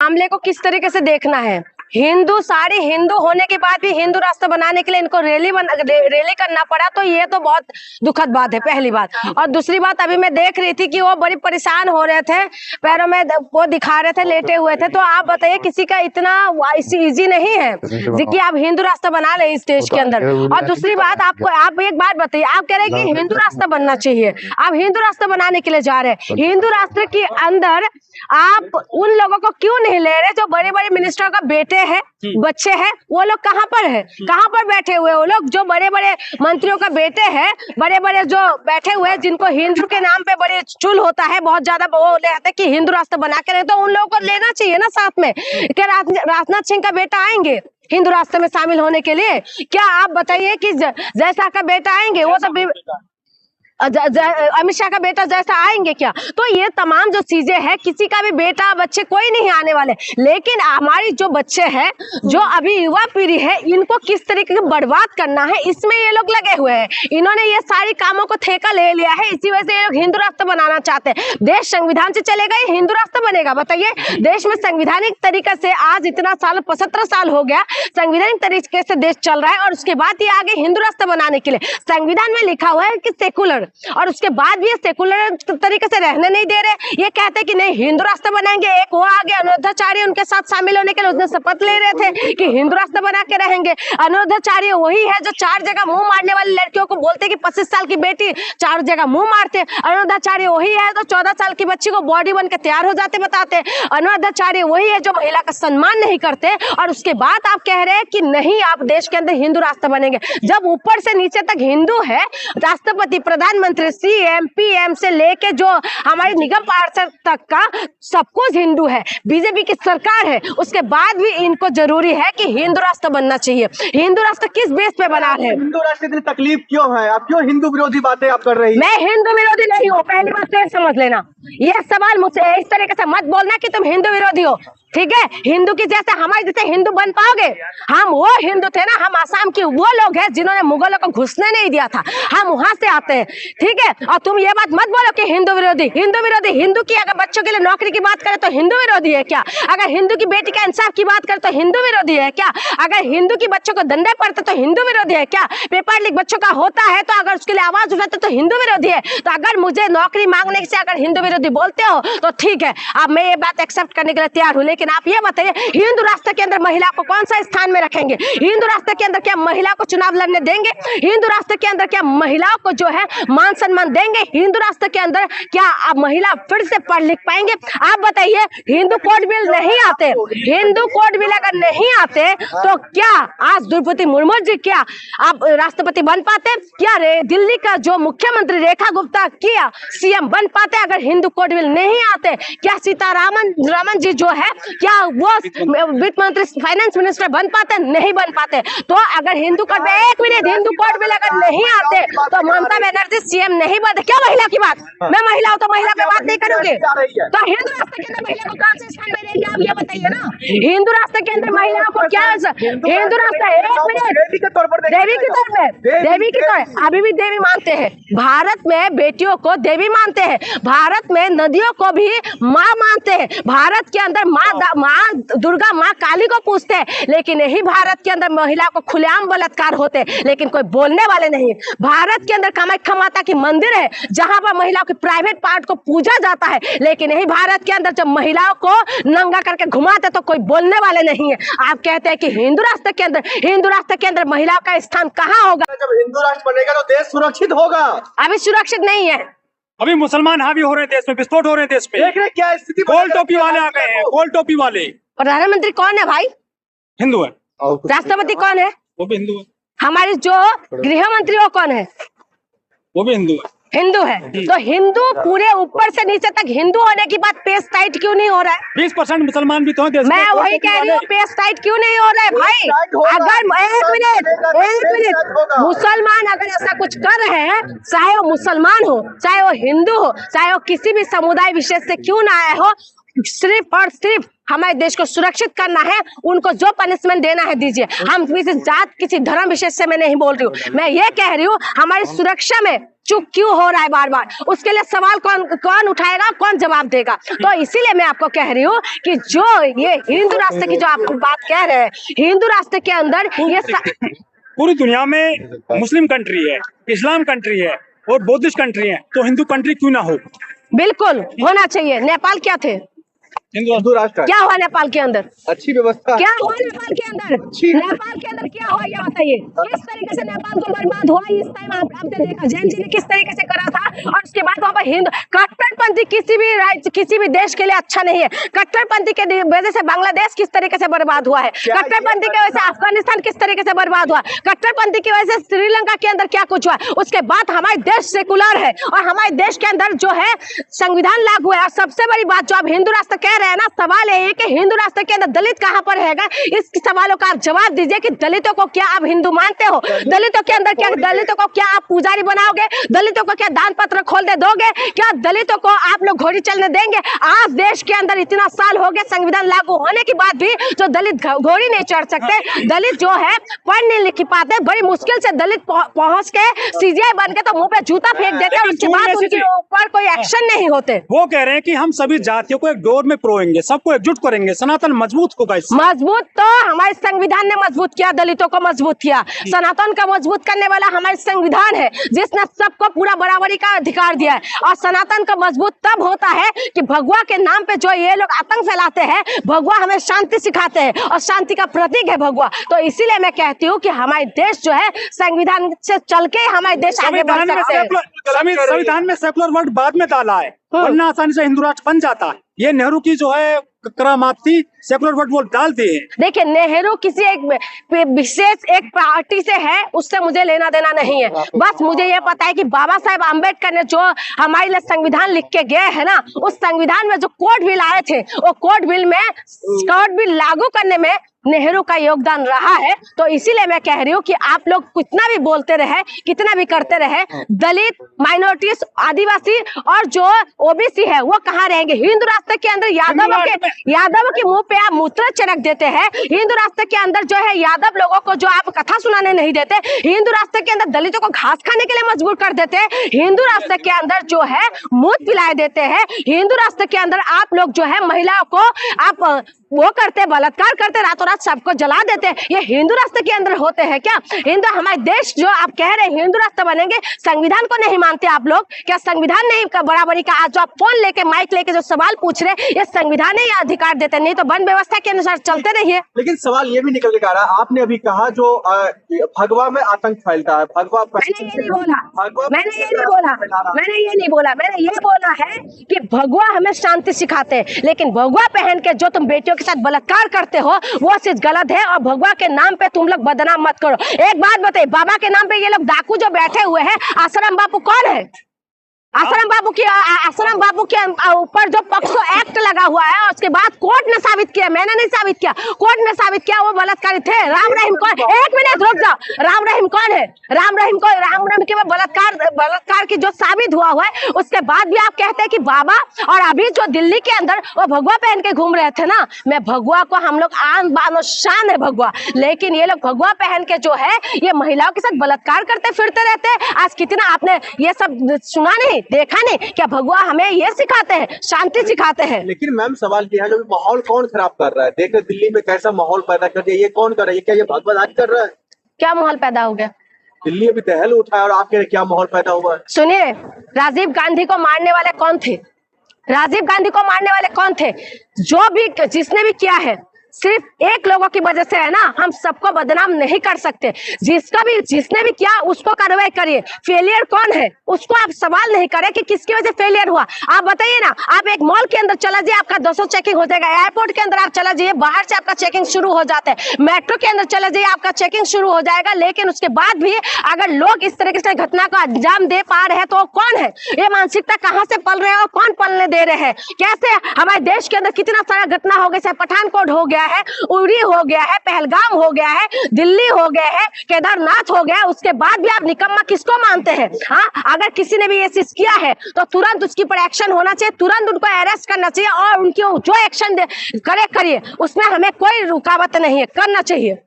मामले को किस तरीके से देखना है। हिंदू सारी हिंदू होने के बाद भी हिंदू राष्ट्र बनाने के लिए इनको रैली करना पड़ा, तो ये तो बहुत दुखद बात है, पहली बात। और दूसरी बात, अभी मैं देख रही थी कि वो बड़ी परेशान हो रहे थे, पैरों में वो दिखा रहे थे, लेटे हुए थे। तो आप बताइए, किसी का इतना इजी नहीं है कि आप हिंदू राष्ट्र बना ले इस देश के अंदर। और दूसरी बात, आप एक बात बताइए, आप कह रहे हैं कि हिंदू राष्ट्र बनना चाहिए, आप हिंदू राष्ट्र बनाने के लिए जा रहे हैं। हिंदू राष्ट्र के अंदर आप उन लोगों को क्यों नहीं ले रहे जो बड़े बड़े मिनिस्टर का बेटे हैं, बच्चे हैं? वो लोग कहाँ पर है, कहाँ पर बैठे हुए? वो लोग जो बड़े बड़े मंत्रियों का बेटे हैं, बड़े बड़े जो बैठे हुए हैं, जिनको हिंदू के नाम पे बड़े चुल होता है, बहुत ज्यादा वो लेते कि हिंदू राष्ट्र बना के रहे, तो उन लोगों को लेना चाहिए ना साथ में। क्या राजनाथ सिंह का बेटा आएंगे हिंदू राष्ट्र में शामिल होने के लिए? क्या आप बताइए कि जैसा का बेटा आएंगे, वो सब अमित शाह का बेटा जैसा आएंगे क्या? तो ये तमाम जो चीजें हैं, किसी का भी बेटा बच्चे कोई नहीं आने वाले, लेकिन हमारी जो बच्चे हैं, जो अभी युवा पीढ़ी है, इनको किस तरीके से बर्बाद करना है, इसमें ये लोग लगे हुए हैं। इन्होंने ये सारी कामों को ठेका ले लिया है, इसी वजह से ये लोग हिंदू राष्ट्र बनाना चाहते हैं। देश संविधान से चलेगा या हिंदू राष्ट्र बनेगा? बताइए। देश में संवैधानिक तरीके से आज इतना साल 75 साल हो गया, संवैधानिक तरीके से देश चल रहा है, और उसके बाद ये आगे हिंदू राष्ट्र बनाने के लिए संविधान में लिखा हुआ है कि सेकुलर, और उसके बाद भी ये सेकुलर तरीके से रहने नहीं दे रहे। ये कहते हैं कि नहीं हिंदू राष्ट्र बनाएंगे। एक वो आगे अनुराधाचार्य उनके साथ शामिल होने के लिए उसने शपथ ले रहे थे कि हिंदू राष्ट्र बना के रहेंगे। अनुराधाचार्य वही है जो 4 जगह मुंह मारने वाली लड़कियों को बोलते कि 25 साल की बेटी 4 जगह मुंह मारते। अनुराधाचार्य वही है जो 14 साल की बच्ची को बॉडी बन के तैयार हो जाते बताते। अनुराधाचार्य वही है जो महिला का सम्मान नहीं करते, और उसके बाद आप कह रहे हैं कि नहीं आप देश के अंदर हिंदू राष्ट्र बनेंगे। जब ऊपर से नीचे तक हिंदू है, राष्ट्रपति, प्रधानमंत्री, सीएम, पीएम से लेके जो हमारे निगम पार्षद तक का सब कुछ हिंदू है, बीजेपी की सरकार है, उसके बाद भी इनको जरूरी है कि हिंदू राष्ट्र बनना चाहिए। हिंदू राष्ट्र किस बेस पे बना है? हिंदू राष्ट्र इतनी तकलीफ क्यों है? आप क्यों हिंदू विरोधी बातें आप कर रही हैं? मैं हिंदू विरोधी नहीं हूँ, पहली बात तो समझ लेना। यह सवाल मुझसे इस तरीके से मत बोलना कि तुम हिंदू विरोधी हो, ठीक है? हिंदू की जैसे हमारे जैसे हिंदू बन पाओगे? हम वो हिंदू थे ना, हम आसाम के वो लोग हैं जिन्होंने मुगलों को घुसने नहीं दिया था, हम वहां से आते हैं, ठीक है? और तुम ये बात मत बोलो कि हिंदू विरोधी। हिंदू विरोधी, हिंदू की अगर बच्चों के लिए नौकरी की बात करें तो हिंदू विरोधी है क्या? अगर हिंदू की बेटी का इंसाफ की बात करें तो हिंदू विरोधी है क्या? अगर हिंदू की बच्चों को दंडे पड़ते तो हिंदू विरोधी है क्या? पेपर लीक बच्चों का होता है तो अगर उसके लिए आवाज उठाते तो हिंदू विरोधी है। तो अगर मुझे नौकरी मांगने से अगर हिंदू विरोधी बोलते हो तो ठीक है, अब मैं ये बात एक्सेप्ट करने के लिए तैयार हूँ। लेकिन आप ये बताइए, हिंदू राष्ट्र के अंदर महिला को कौन सा स्थान में रखेंगे? हिंदू राष्ट्र के अंदर क्या महिला को चुनाव लड़ने देंगे? हिंदू राष्ट्र के अंदर क्या महिलाओं को जो है मान सम्मान देंगे? हिंदू राष्ट्र के अंदर क्या अब महिला फिर से पढ़ लिख पाएंगे? आप बताइए। हिंदू कोड बिल नहीं आते, हिंदू कोड बिल अगर नहीं आते तो क्या आज द्रौपदी मुर्मू जी क्या आप राष्ट्रपति बन पाते? क्या दिल्ली का जो मुख्यमंत्री रेखा गुप्ता क्या सीएम बन पाते अगर हिंदू कोड बिल नहीं आते? क्या सीतारामन जी जो है क्या वो वित्त मंत्री, फाइनेंस मिनिस्टर बन पाते? नहीं बन पाते। तो अगर हिंदू कोड बिल, एक मिनट, हिंदू कोड बिल अगर नहीं आते तो ममता बनर्जी सीएम नहीं बनते। क्या महिला की बात? मैं महिला हूं तो महिला पे बात नहीं करूंगी। तो हिंदू राष्ट्र के अंदर महिला को कौन से स्थान में रहेंगे आप ये बताइए ना। हिंदू राष्ट्र के अंदर महिलाओं को क्या, हिंदू राष्ट्र, एक मिनट, देवी के तौर पर, देवी की तौर, अभी भी देवी मानते हैं। भारत में बेटियों को देवी मानते हैं, भारत में नदियों को भी माँ मानते हैं, भारत के अंदर माँ दुर्गा, माँ काली को पूछते हैं। लेकिन यही भारत के अंदर महिला को खुलेआम बलात्कार होते हैं, लेकिन कोई बोलने वाले नहीं। भारत के अंदर कामाख्या माता की मंदिर है जहां पर महिलाओं के प्राइवेट पार्ट को पूजा जाता है, लेकिन यही भारत के अंदर जब महिलाओं को नंगा करके घुमाते तो कोई बोलने वाले नहीं है। आप कहते हैं कि हिंदू राष्ट्र के अंदर महिलाओं का स्थान कहाँ होगा? जब हिंदू राष्ट्र बनेगा तो देश सुरक्षित होगा। अभी सुरक्षित नहीं है। अभी मुसलमान हावी हो रहे हैं देश में, विस्फोट हो रहे हैं देश में। देख रहे क्या स्थिति? गोल टोपी वाले आ गए हैं, गोल टोपी वाले। प्रधानमंत्री कौन है भाई? हिंदू है। राष्ट्रपति कौन है? वो भी हिंदू है। हमारी जो गृह मंत्री वो कौन है? वो भी हिंदू है। हिंदू है। तो हिंदू पूरे ऊपर से नीचे तक हिंदू होने की बात पेश टाइट क्यों नहीं हो रहा है? 20% मुसलमान भी तो हैं देश में। मैं वही कह रही हूँ, पेश टाइट क्यों नहीं हो रहा है भाई? अगर एक मिनट, मुसलमान अगर ऐसा कुछ कर रहे हैं, चाहे वो मुसलमान हो, चाहे वो हिंदू हो, चाहे वो किसी भी समुदाय विशेष से क्यों ना आए हो, सिर्फ और सिर्फ हमारे देश को सुरक्षित करना है, उनको जो पनिशमेंट देना है दीजिए। हम किसी जात, किसी धर्म विशेष से मैं नहीं बोल रही हूँ, मैं ये कह रही हूँ हमारी सुरक्षा में चुप क्यों हो रहा है बार बार? उसके लिए सवाल कौन उठाएगा, कौन जवाब देगा? तो इसीलिए मैं आपको कह रही हूँ कि जो ये हिंदू राष्ट्र की जो आप बात कह रहे हैं, हिंदू राष्ट्र के अंदर ये पूरी दुनिया में मुस्लिम कंट्री है, इस्लाम कंट्री है और बौद्धिस्ट कंट्री है, तो हिंदू कंट्री क्यों ना हो? बिल्कुल होना चाहिए। नेपाल क्या थे? हिंदू राष्ट्र क्या हुआ नेपाल के अंदर? अच्छी व्यवस्था। क्या हुआ नेपाल के अंदर? नेपाल के अंदर क्या हुआ ये बताइए। किस तरीके से नेपाल को बर्बाद हुआ इस टाइम आपने देखा, जैन जी ने किस तरीके से करा था। और उसके बाद वहाँ पर हिंदू कट्टरपंथी किसी भी देश के लिए अच्छा नहीं है। कट्टरपंथी के वजह से बांग्लादेश किस तरीके से बर्बाद हुआ है, कट्टरपंथी की वजह से अफगानिस्तान किस तरीके से बर्बाद हुआ, कट्टरपंथी की वजह से श्रीलंका के अंदर क्या कुछ हुआ। उसके बाद हमारे देश सेकुलर है और हमारे देश के अंदर जो है संविधान लागू है। और सबसे बड़ी बात जो आप हिंदू राष्ट्र कह रहे हैं ना, सवाल ये है कि हिंदू राष्ट्र के अंदर दलित कहां पर रहेगा? इस सवालों का आप जवाब दीजिए कि दलितों को क्या आप हिंदू मानते हो? दलितों के अंदर क्या, दलितों को क्या आप पुजारी बनाओगे? दलितों को क्या दान पत्र खोल दे दोगे? क्या दलितों को आप लोग घोड़ी चलने देंगे? आज देश के अंदर इतना साल हो गया संविधान लागू होने के बाद भी जो दलित घोड़ी नहीं चढ़ सकते, दलित जो है पढ़ नहीं लिख पाते, बड़ी मुश्किल से दलित पहुंच के सीजीआई बन के तो मुंह पे जूता फेंक देते हैं, उसके बाद उनके ऊपर कोई एक्शन नहीं होते। वो कह रहे हैं कि हम सभी जातियों को एक डोर में पिरोएंगे, सबको एकजुट करेंगे, सनातन मजबूत होगा। मजबूत तो हमारे संविधान ने मजबूत किया, दलितों को मजबूत किया। सनातन का मजबूत करने वाला हमारे संविधान है जिसने सबको पूरा बराबरी का अधिकार दिया है। और सनातन का मजबूत तब होता है कि भगवा के नाम पे जो ये लोग आतंक फैलाते हैं, भगवा हमें शांति सिखाते हैं और शांति का प्रतीक है भगवा। तो इसीलिए मैं कहती हूँ कि हमारे देश जो है संविधान से चल के हमारे देश आगे बढ़ सकते हैं। संविधान में सेकुलर वर्ड बाद में डाला है, वरना आसानी से हिंदू राष्ट्र बन जाता है। ये नेहरू की जो है करामात थी, सेकुलर वर्ड वो डाल दिए। देखिए, नेहरू किसी एक विशेष एक पार्टी से है, उससे मुझे लेना देना नहीं है। बस मुझे ये पता है कि बाबा साहेब अम्बेडकर ने जो हमारे लिए संविधान लिख के गए हैं ना, उस संविधान में जो कोड बिल आए थे, वो कोड बिल लागू करने में नेहरू का योगदान रहा है। तो इसीलिए मैं कह रही हूँ कि आप लोग कितना भी बोलते रहे, कितना भी करते रहे, दलित, माइनॉरिटीज, आदिवासी और जो ओबीसी है वो कहाँ रहेंगे? हिंदू राष्ट्र के अंदर यादव के मुंह पे आप मूत्र छिड़क देते हैं। हिंदू राष्ट्र के अंदर जो है यादव लोगों को जो आप कथा सुनाने नहीं देते, हिंदू राष्ट्र के अंदर दलितों को घास खाने के लिए मजबूर कर देते हैं, हिंदू राष्ट्र के अंदर जो है मूत पिला देते हैं, हिंदू राष्ट्र के अंदर आप लोग जो है महिलाओं को आप वो करते, बलात्कार करते, रातों रात सबको जला देते। ये हिंदू राष्ट्र के अंदर होते हैं क्या? हिंदू हमारे देश जो आप कह रहे हैं हिंदू राष्ट्र बनेंगे, संविधान को नहीं मानते आप लोग क्या? संविधान नहीं का बराबरी का आज जो आप फोन लेके माइक लेके जो सवाल पूछ रहे, ये संविधान ही अधिकार देते, नहीं तो वन व्यवस्था के अनुसार चलते रहिए। लेकिन सवाल ये भी निकल के आ रहा है, आपने अभी कहा जो भगवा में आतंक फैलता है, भगवा मैंने ये नहीं बोला, मैंने ये बोला है कि भगवा हमें शांति सिखाते हैं, लेकिन भगवा पहन के जो तुम बेटियों के साथ बलात्कार करते हो वो चीज गलत है। और भगवा के नाम पे तुम लोग बदनाम मत करो। एक बात बताइए, बाबा के नाम पे ये लोग डाकू जो बैठे हुए हैं, आश्रम बापू कौन है? आश्रम बाबू के ऊपर जो पक्सो एक्ट लगा हुआ है और उसके बाद कोर्ट ने साबित किया, मैंने नहीं साबित किया, कोर्ट ने साबित किया वो बलात्कारी थे। राम रहीम कौन? एक मिनट रुक जाओ, राम रहीम कौन है? राम रहीम के बलात्कार की जो साबित हुआ है, उसके बाद भी आप कहते हैं कि बाबा। और अभी जो दिल्ली के अंदर वो भगवा पहन के घूम रहे थे ना, मैं भगवा को हम लोग आन बान शान है भगवा, लेकिन ये लोग भगवा पहन के जो है ये महिलाओं के साथ बलात्कार करते फिरते रहते हैं। आज कितना आपने ये सब सुना नहीं, देखा नहीं क्या? भगवा हमें ये सिखाते हैं, शांति सिखाते हैं। लेकिन मैम सवाल ये है, जो माहौल कौन खराब कर रहा है? देखो दिल्ली में कैसा माहौल पैदा कर दिया, ये कौन कर रहा है? ये क्या ये भगवान कर रहा है? क्या माहौल पैदा हो गया? दिल्ली अभी दहल उठा है और आप कह रहे क्या माहौल पैदा हुआ है? सुनिए, राजीव गांधी को मारने वाले कौन थे? राजीव गांधी को मारने वाले कौन थे? जो भी जिसने भी किया है सिर्फ एक लोगों की वजह से है ना, हम सबको बदनाम नहीं कर सकते। जिसने भी किया उसको कार्रवाई करिए। फेलियर कौन है उसको आप सवाल नहीं करें कि किसकी वजह से फेलियर हुआ। आप बताइए ना, आप एक मॉल के अंदर चला जाइए, आपका 200 चेकिंग हो जाएगा। एयरपोर्ट के अंदर आप चला जाइए, बाहर से आपका चेकिंग शुरू हो जाता है। मेट्रो के अंदर चला जाइए, आपका चेकिंग शुरू हो जाएगा। लेकिन उसके बाद भी अगर लोग इस तरीके से घटना को अंजाम दे पा रहे हैं तो कौन है? ये मानसिकता कहाँ से पल रहे हैं और कौन पलने दे रहे हैं? कैसे हमारे देश के अंदर कितना सारा घटना हो गया, चाहे पठानकोट हो गया है, उरी हो गया है, पहलगाम हो गया है, दिल्ली हो गया है, केदारनाथ हो गया, उसके बाद भी आप निकम्मा किसको मानते हैं? हाँ, अगर किसी ने भी ये चीज किया है तो तुरंत उसके ऊपर एक्शन होना चाहिए, तुरंत उनको अरेस्ट करना चाहिए और उनकी जो एक्शन करिए, उसमें हमें कोई रुकावट नहीं है, करना चाहिए।